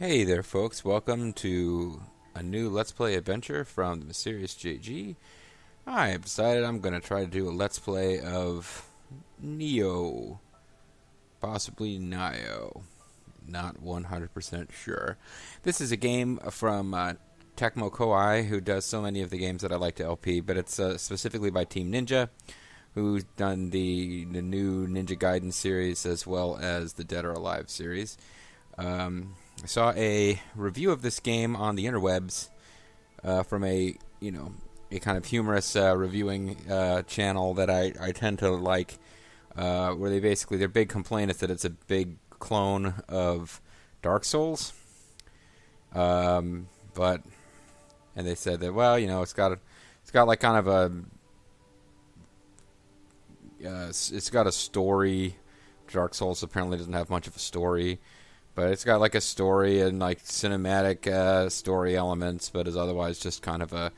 Hey there, folks. Welcome to a new Let's Play adventure from the Mysterious JG. I have decided I'm going to try to do a Let's Play of Nioh. Possibly Nioh. Not 100% sure. This is a game from Tecmo-Koei, who does so many of the games that I like to LP, but it's specifically by Team Ninja, who's done the new Ninja Gaiden series as well as the Dead or Alive series. I saw a review of this game on the interwebs from a kind of humorous reviewing channel that I tend to like, where their big complaint is that it's a big clone of Dark Souls. And they said that it's got like kind of it's got a story. Dark Souls apparently doesn't have much of a story. But it's got like a story and like cinematic story elements, but is otherwise just kind of a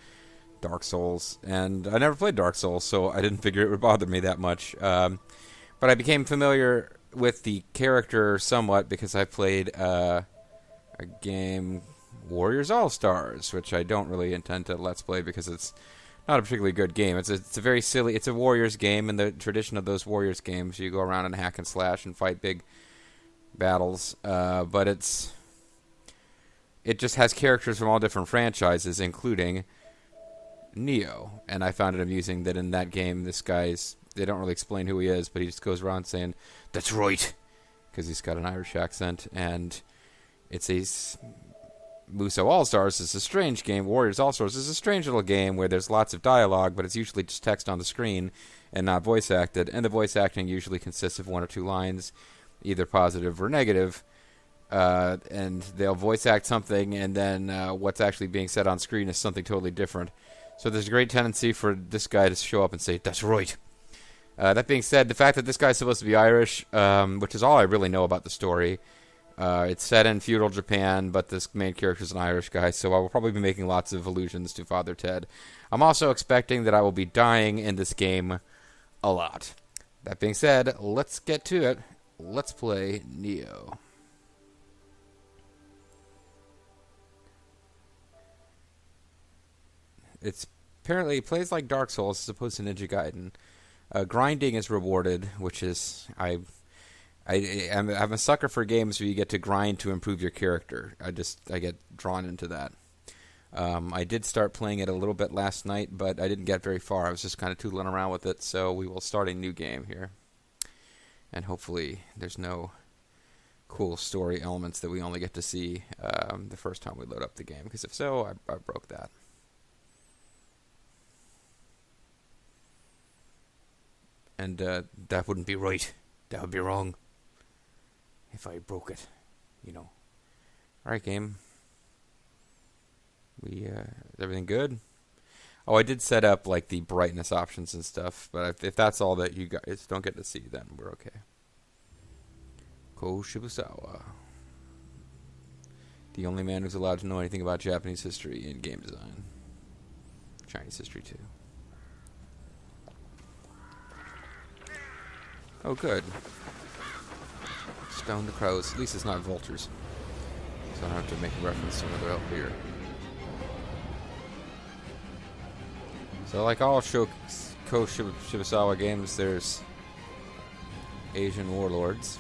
Dark Souls. And I never played Dark Souls, so I didn't figure it would bother me that much. But I became familiar with the character somewhat because I played a game, Warriors All-Stars, which I don't really intend to Let's Play because it's not a particularly good game. It's a very silly, it's a Warriors game in the tradition of those Warriors games. You go around and hack and slash and fight big battles, but it just has characters from all different franchises, including Nioh. And I found it amusing that in that game, they don't really explain who he is, but he just goes around saying, "That's right," because he's got an Irish accent. And it's a Muso All-Stars is a strange game. Warriors All-Stars is a strange little game where there's lots of dialogue, but it's usually just text on the screen and not voice acted. And the voice acting usually consists of one or two lines, either positive or negative, and they'll voice act something, and then what's actually being said on screen is something totally different. So there's a great tendency for this guy to show up and say, "That's right." That being said, the fact that this guy's supposed to be Irish, which is all I really know about the story, it's set in feudal Japan, but this main character's an Irish guy, so I will probably be making lots of allusions to Father Ted. I'm also expecting that I will be dying in this game a lot. That being said, let's get to it. Let's play Nioh. It plays like Dark Souls as opposed to Ninja Gaiden. Grinding is rewarded, which is I'm a sucker for games where you get to grind to improve your character. I get drawn into that. I did start playing it a little bit last night, but I didn't get very far. I was just kind of tootling around with it, so we will start a new game here. And hopefully there's no cool story elements that we only get to see the first time we load up the game. Because if so, I broke that. And that wouldn't be right. That would be wrong. If I broke it, Alright, game. Is everything good? Oh, I did set up like the brightness options and stuff, but if that's all that you guys don't get to see, then we're okay. Ko Shibusawa, the only man who's allowed to know anything about Japanese history and game design. Chinese history too. Oh, good. Stone the crows. At least it's not vultures, so I don't have to make a reference to another elf here. So like all Ko Shibusawa games, there's Asian warlords.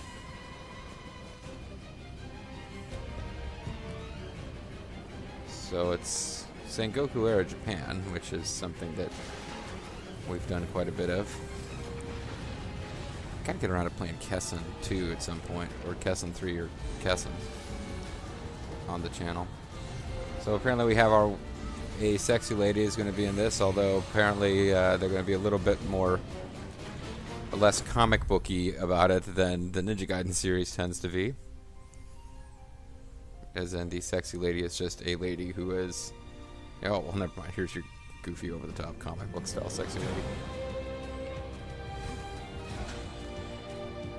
So it's Sengoku era Japan, which is something that we've done quite a bit of. Gotta get around to playing Kessen 2 at some point, or Kessen 3 or Kessen on the channel. So apparently we have a sexy lady is going to be in this, although apparently they're going to be a little bit less comic booky about it than the Ninja Gaiden series tends to be. As in, the sexy lady is just a lady who is... Oh, well, never mind. Here's your goofy, over-the-top comic book style sexy lady.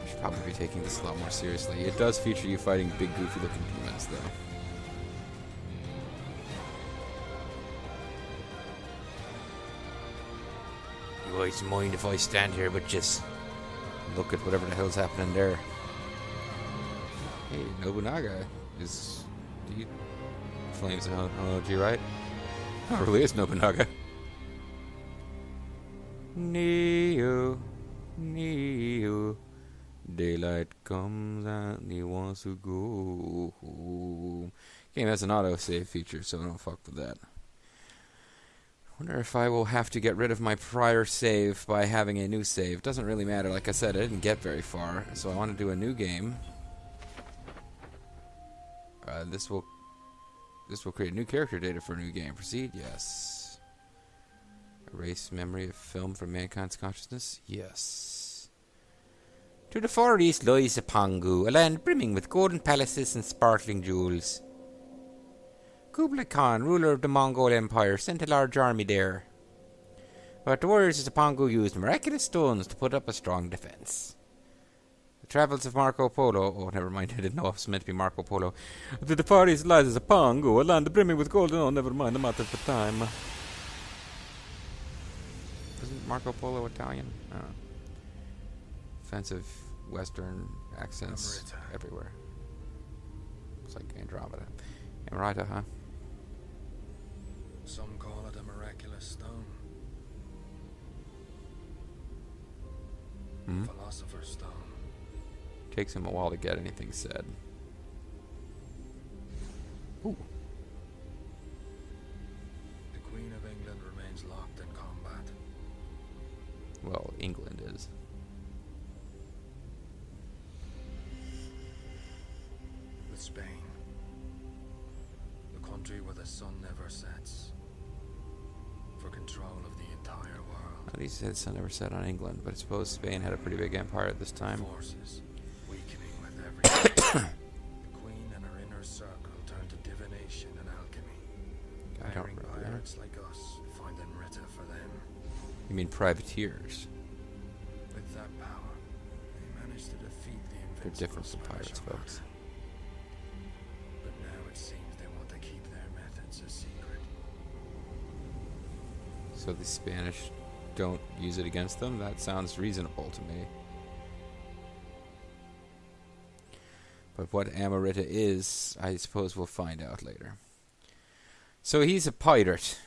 I should probably be taking this a lot more seriously. It does feature you fighting big, goofy-looking demons, though. You always mind if I stand here but just look at whatever the hell's happening there? Hey, Nobunaga is Do you... Flames and emoji, right? Oh, really is Nobunaga. Nioh, Nioh. Daylight comes and he wants to go home. Game has an autosave feature, so don't fuck with that. Wonder if I will have to get rid of my prior save by having a new save. Doesn't really matter. Like I said, I didn't get very far, so I want to do a new game. This will create new character data for a new game. Proceed? Yes. Erase memory of film from mankind's consciousness? Yes. To the far east lies Zapangu, a land brimming with golden palaces and sparkling jewels. Kublai Khan, ruler of the Mongol Empire, sent a large army there. But the warriors of Zapangu used miraculous stones to put up a strong defense. The travels of Marco Polo... Oh, never mind, I didn't know it was meant to be Marco Polo. To the far east lies Zapangu, a land brimming with golden... Oh, never mind, I'm out of the time. Isn't Marco Polo Italian? I don't know. Offensive Western accents everywhere. It's like Andromeda. Amrita, huh? Some call it a miraculous stone. Philosopher's stone. Takes him a while to get anything said. Ooh. The Queen of England remains locked in combat. Well, England is. With Spain. The country where the sun never sets. For control of the entire world. At least the sun never set on England, but I suppose Spain had a pretty big empire at this time. Forces weakening with every day. The Queen and her inner circle turn to divination and alchemy. I don't Hiring remember pirates like us, finding Rita for them. You mean privateers? With that power, they managed to defeat the invincible They're different from Spanish pirates, folks. army. But now it seems they want to keep their methods a secret. So the Spanish don't use it against them? That sounds reasonable to me. But what Amarita is, I suppose we'll find out later. So he's a pirate.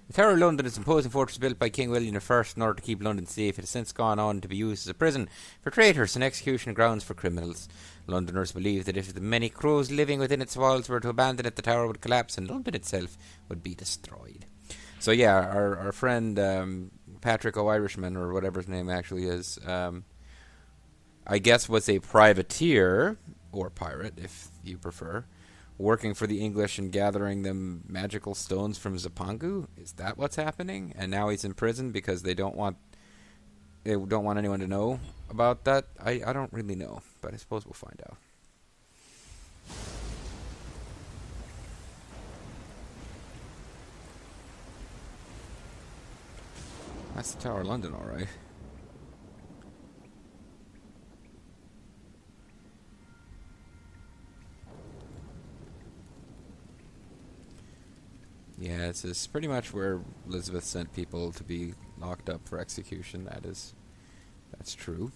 The Tower of London is an imposing fortress built by King William I in order to keep London safe. It has since gone on to be used as a prison for traitors and execution grounds for criminals. Londoners believe that if the many crows living within its walls were to abandon it, the tower would collapse and London itself would be destroyed. So yeah, our friend Patrick O'Irishman, or whatever his name actually is, I guess was a privateer, or pirate if you prefer, working for the English and gathering them magical stones from Zapangu. Is that what's happening? And now he's in prison because they don't want anyone to know about that. I don't really know, but I suppose we'll find out. That's the Tower of London, all right. Yeah, it's pretty much where Elizabeth sent people to be locked up for execution. That's true.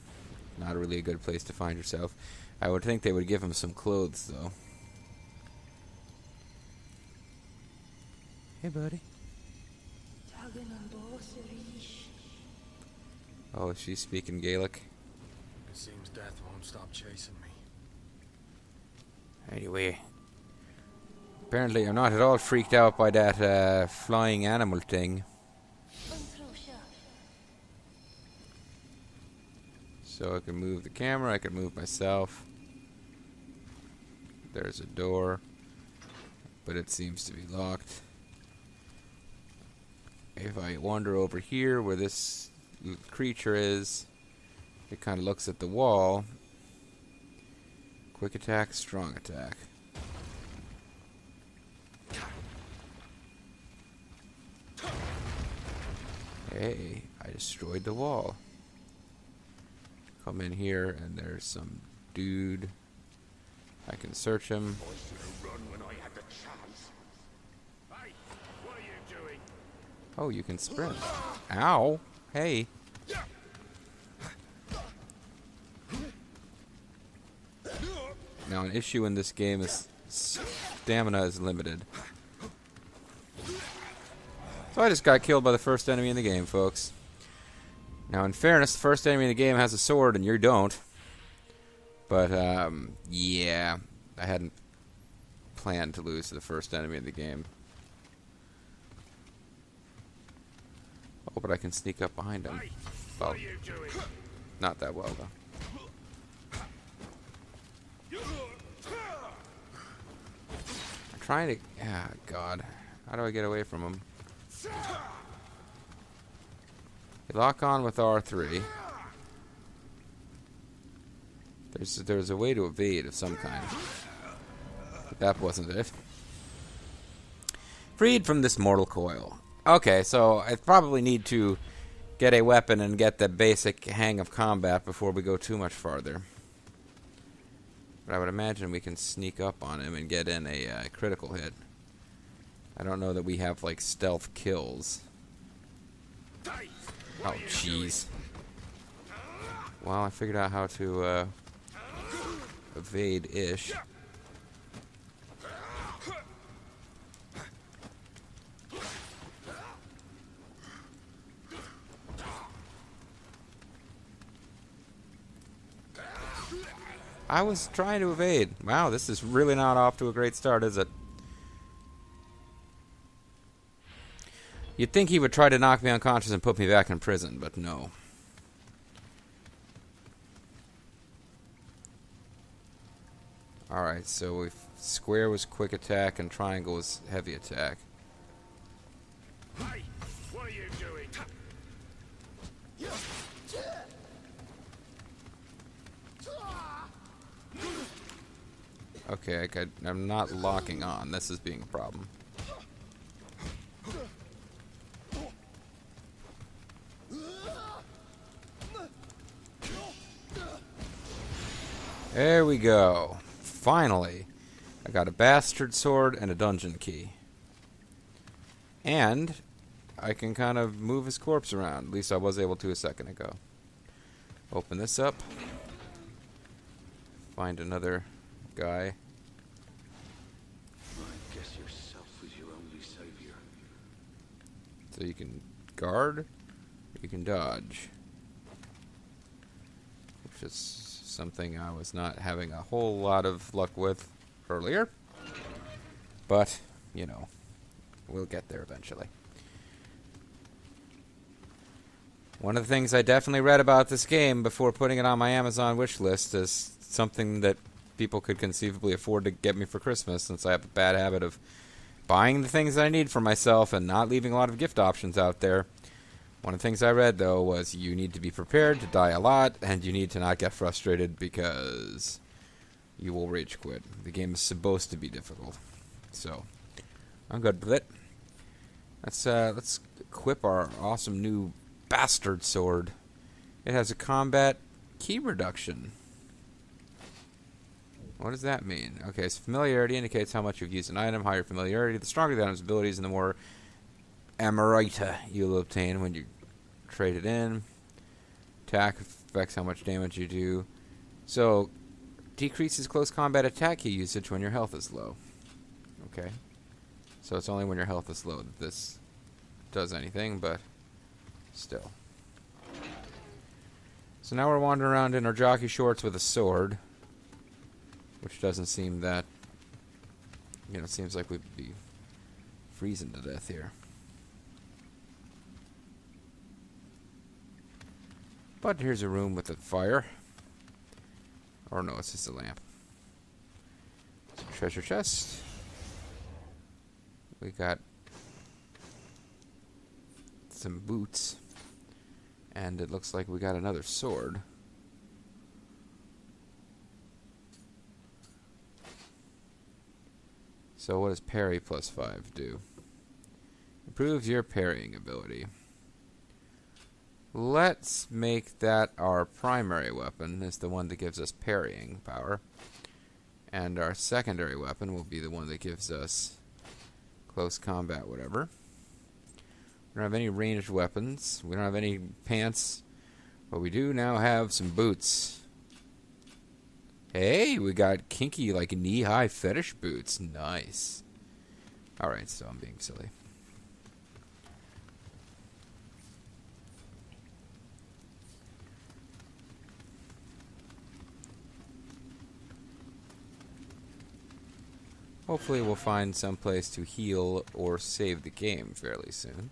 Not really a good place to find yourself. I would think they would give him some clothes, though. Hey, buddy. Oh, she's speaking Gaelic. It seems death won't stop chasing me. Anyway, apparently I'm not at all freaked out by that flying animal thing. So I can move the camera, I can move myself. There's a door, but it seems to be locked. If I wander over here where this creature is, it kind of looks at the wall. Quick attack, strong attack. Hey, I destroyed the wall. Come in here and there's some dude. I can search him. Oh, you can sprint. Ow! Hey! Now, an issue in this game is stamina is limited. So I just got killed by the first enemy in the game, folks. Now, in fairness, the first enemy in the game has a sword and you don't. But, yeah, I hadn't planned to lose to the first enemy in the game. Oh, but I can sneak up behind him. Well, not that well, though. I'm trying to... Ah, God. How do I get away from him? You lock on with R3. There's a way to evade of some kind. But that wasn't it. Freed from this mortal coil. Okay, so I probably need to get a weapon and get the basic hang of combat before we go too much farther. But I would imagine we can sneak up on him and get in a critical hit. I don't know that we have, like, stealth kills. Oh, jeez. Well, I figured out how to evade-ish. I was trying to evade. Wow, this is really not off to a great start, is it? You'd think he would try to knock me unconscious and put me back in prison, but no. Alright, so if square was quick attack and triangle was heavy attack. Hey, what are you doing? Okay, I'm not locking on. This is being a problem. There we go. Finally, I got a bastard sword and a dungeon key. And I can kind of move his corpse around. At least I was able to a second ago. Open this up. Find another guy. I guess yourself was your only savior. So you can guard, you can dodge. Which is something I was not having a whole lot of luck with earlier. But, you know, we'll get there eventually. One of the things I definitely read about this game before putting it on my Amazon wish list is something that people could conceivably afford to get me for Christmas, since I have a bad habit of buying the things that I need for myself and not leaving a lot of gift options out there. One of the things I read, though, was you need to be prepared to die a lot, and you need to not get frustrated because you will rage quit. The game is supposed to be difficult. So, I'm good with it. Let's equip our awesome new bastard sword. It has a combat key reduction. What does that mean? Okay, so familiarity indicates how much you've used an item. Higher familiarity, the stronger the item's abilities, and the more Amorita you'll obtain when you trade it in. Attack affects how much damage you do. So, decreases close combat attack key usage when your health is low. Okay. So it's only when your health is low that this does anything, but still. So now we're wandering around in our jockey shorts with a sword, which doesn't seem that, you know, it seems like we'd be freezing to death here. But here's a room with a fire. Or no, it's just a lamp. It's a treasure chest. We got some boots. And it looks like we got another sword. So what does parry plus 5 do? Improves your parrying ability. Let's make that our primary weapon, is the one that gives us parrying power. And our secondary weapon will be the one that gives us close combat, whatever. We don't have any ranged weapons. We don't have any pants. But we do now have some boots. Hey, we got kinky, like, knee-high fetish boots. Nice. Alright, so I'm being silly. Hopefully we'll find some place to heal or save the game fairly soon.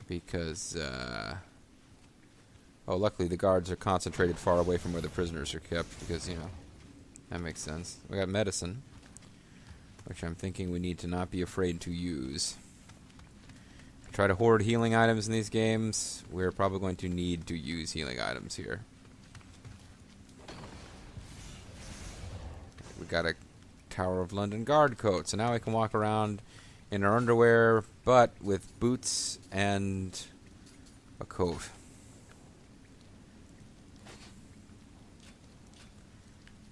Because, oh, luckily the guards are concentrated far away from where the prisoners are kept, because, you know, that makes sense. We got medicine, which I'm thinking we need to not be afraid to use. Try to hoard healing items in these games. We're probably going to need to use healing items here. We got a Tower of London guard coat, so now we can walk around in our underwear, but with boots and a coat.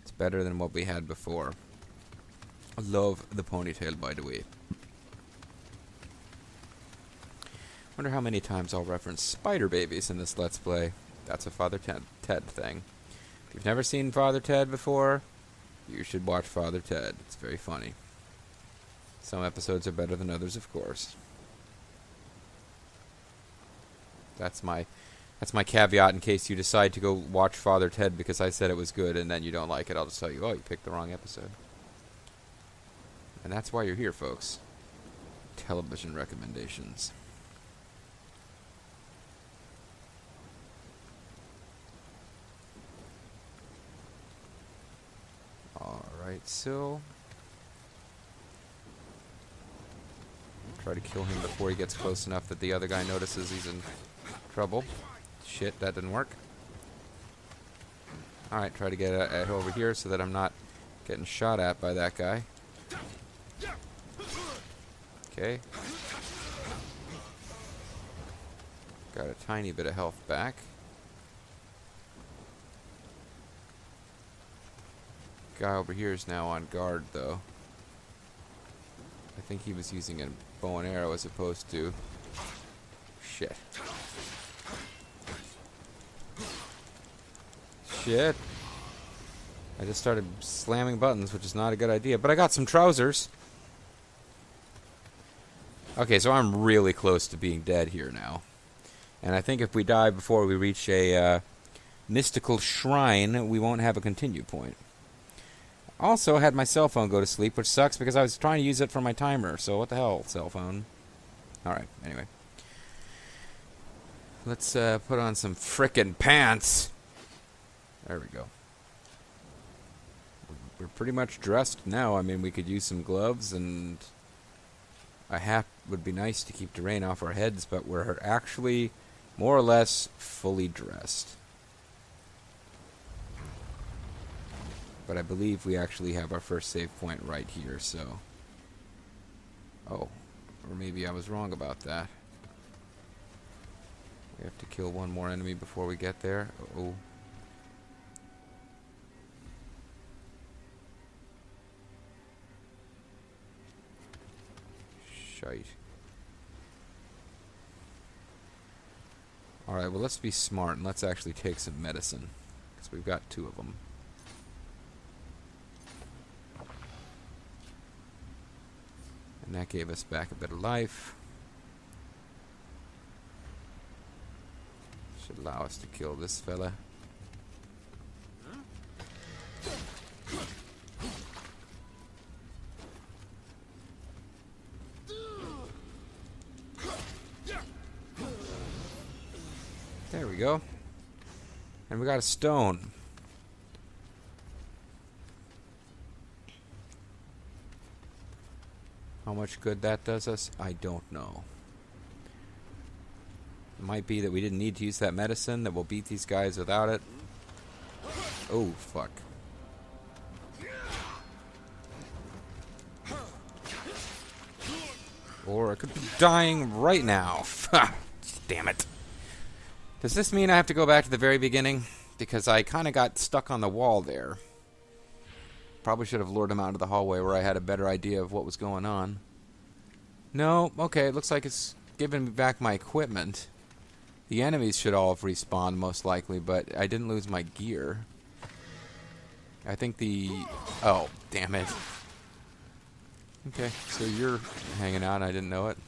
It's better than what we had before. I love the ponytail, by the way. Wonder how many times I'll reference spider babies in this Let's Play. That's a Father Ted thing. If you've never seen Father Ted before, you should watch Father Ted. It's very funny. Some episodes are better than others, of course. That's my caveat in case you decide to go watch Father Ted because I said it was good and then you don't like it. I'll just tell you, oh, you picked the wrong episode. And that's why you're here, folks. Television recommendations. Alright, so try to kill him before he gets close enough that the other guy notices he's in trouble. Shit, that didn't work. Alright, try to get over here so that I'm not getting shot at by that guy. Okay. Got a tiny bit of health back. Guy over here is now on guard, though. I think he was using a bow and arrow as opposed to... Shit. Shit. I just started slamming buttons, which is not a good idea. But I got some trousers. Okay, so I'm really close to being dead here now. And I think if we die before we reach a mystical shrine, we won't have a continue point. Also, I had my cell phone go to sleep, which sucks because I was trying to use it for my timer. So what the hell, cell phone? Alright, anyway. Let's put on some frickin' pants. There we go. We're pretty much dressed now. I mean, we could use some gloves, and a hat would be nice to keep the rain off our heads, but we're actually more or less fully dressed. But I believe we actually have our first save point right here, so... Oh. Or maybe I was wrong about that. We have to kill one more enemy before we get there. Uh-oh. Shite. Alright, well, let's be smart and let's actually take some medicine. Because we've got 2 of them. And that gave us back a bit of life. Should allow us to kill this fella. There we go. And we got a stone. How much good that does us, I don't know. It might be that we didn't need to use that medicine, that we'll beat these guys without it. Oh, fuck. Or I could be dying right now. Damn it. Does this mean I have to go back to the very beginning? Because I kind of got stuck on the wall there. Probably should have lured him out into the hallway where I had a better idea of what was going on. No, okay, it looks like it's giving me back my equipment. The enemies should all have respawned, most likely, but I didn't lose my gear. I think the... Oh, damn it. Okay, so you're hanging out, I didn't know it.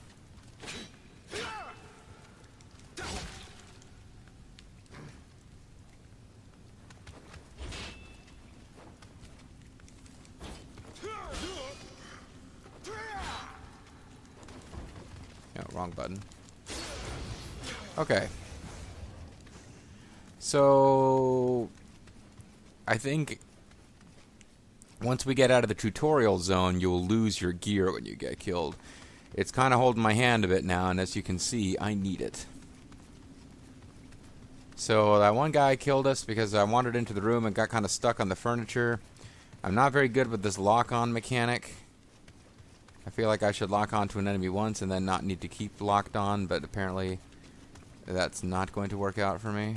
Yeah, wrong button. Okay. So... I think once we get out of the tutorial zone, you'll lose your gear when you get killed. It's kind of holding my hand a bit now, and as you can see, I need it. So that one guy killed us because I wandered into the room and got kind of stuck on the furniture. I'm not very good with this lock-on mechanic. I feel like I should lock on to an enemy once and then not need to keep locked on, but apparently that's not going to work out for me.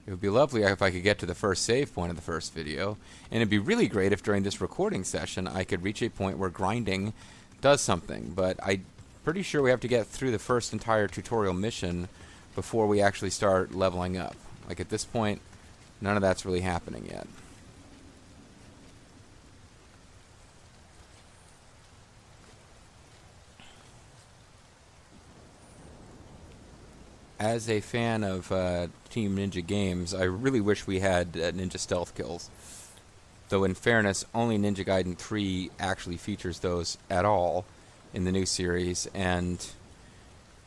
It would be lovely if I could get to the first save point of the first video, and it'd be really great if during this recording session I could reach a point where grinding does something, but I'm pretty sure we have to get through the first entire tutorial mission before we actually start leveling up. Like at this point, none of that's really happening yet. As a fan of Team Ninja games, I really wish we had ninja stealth kills. Though in fairness, only Ninja Gaiden 3 actually features those at all in the new series, and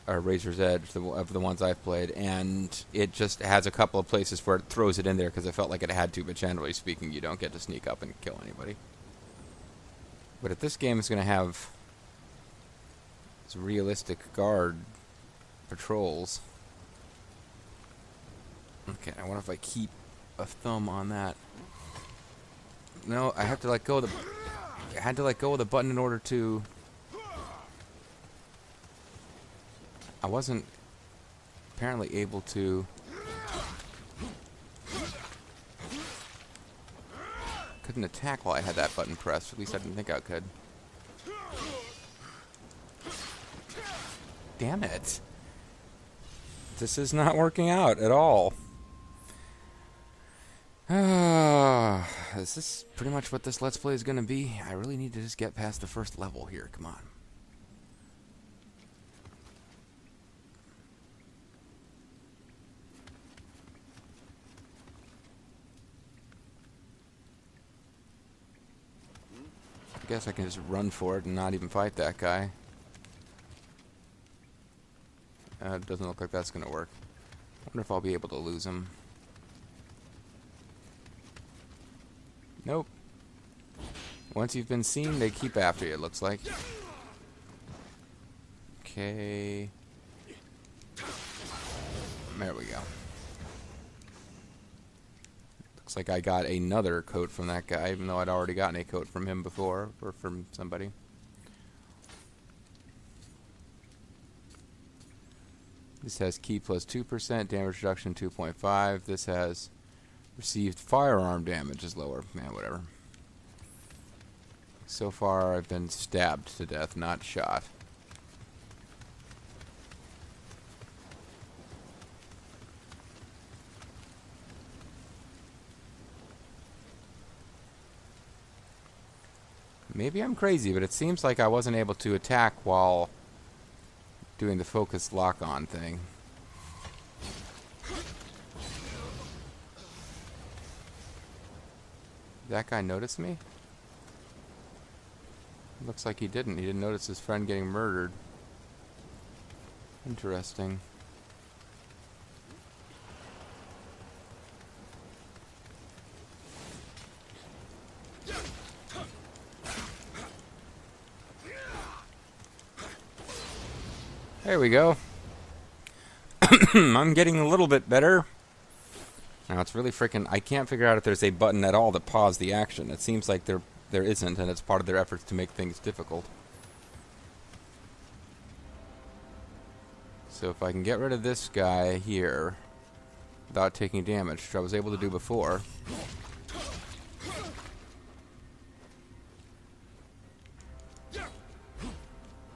Razor's Edge, of the ones I've played, and it just has a couple of places where it throws it in there because it felt like it had to, but generally speaking, you don't get to sneak up and kill anybody. But if this game is going to have this realistic guard patrols... Okay, I wonder if I keep a thumb on that. No, I have to let go of the... I had to let go of the button in order to... I wasn't apparently able to... Couldn't attack while I had that button pressed. At least I didn't think I could. Damn it. This is not working out at all. Is this pretty much what this Let's Play is going to be? I really need to just get past the first level here. Come on. I guess I can just run for it and not even fight that guy. It doesn't look like that's going to work. I wonder if I'll be able to lose him. Nope. Once you've been seen, they keep after you, it looks like. Okay. There we go. Looks like I got another coat from that guy, even though I'd already gotten a coat from him before, or from somebody. This has key plus 2%, damage reduction 2.5. This has received firearm damage is lower. Man, whatever. So far, I've been stabbed to death, not shot. Maybe I'm crazy, but it seems like I wasn't able to attack while doing the focus lock-on thing. That guy noticed me? Looks like he didn't. He didn't notice his friend getting murdered. Interesting. There we go. I'm getting a little bit better. Now it's really freaking... I can't figure out if there's a button at all to pause the action. It seems like there isn't, and it's part of their efforts to make things difficult. So if I can get rid of this guy here without taking damage, which I was able to do before...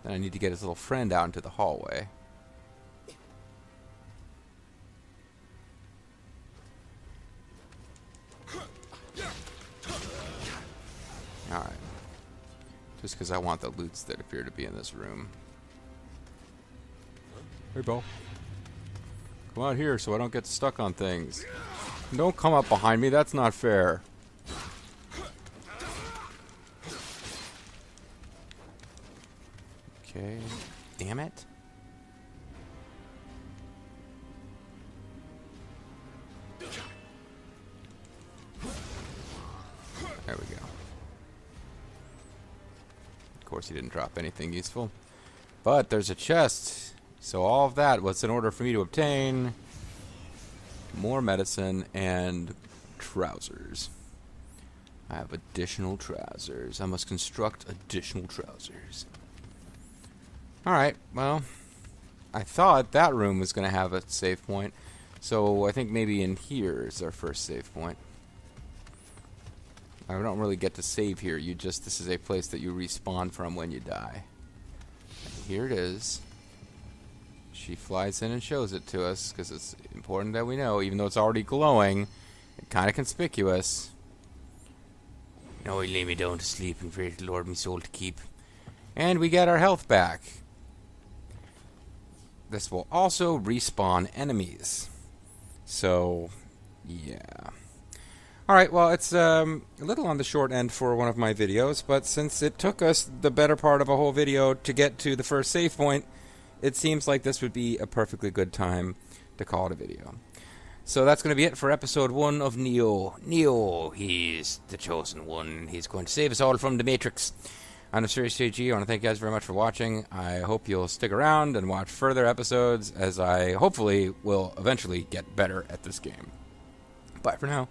then I need to get his little friend out into the hallway. Just because I want the loots that appear to be in this room. Hey, Bo. Come out here so I don't get stuck on things. Don't come up behind me, that's not fair. Okay. Damn it. There we go. Of course, he didn't drop anything useful. But there's a chest. So all of that was in order for me to obtain more medicine and trousers. I have additional trousers. I must construct additional trousers. Alright, well, I thought that room was going to have a save point. So I think maybe in here is our first save point. I don't really get to save here. This is a place that you respawn from when you die. And here it is. She flies in and shows it to us because it's important that we know, even though it's already glowing, and kind of conspicuous. Now I lay me down to sleep and pray to the Lord my soul to keep. And we get our health back. This will also respawn enemies. So, yeah. Alright, well, it's a little on the short end for one of my videos, but since it took us the better part of a whole video to get to the first save point, it seems like this would be a perfectly good time to call it a video. So that's going to be it for episode 1 of Nioh. Nioh, he's the chosen one. He's going to save us all from the Matrix. I'm Serious JG. I want to thank you guys very much for watching. I hope you'll stick around and watch further episodes as I hopefully will eventually get better at this game. Bye for now.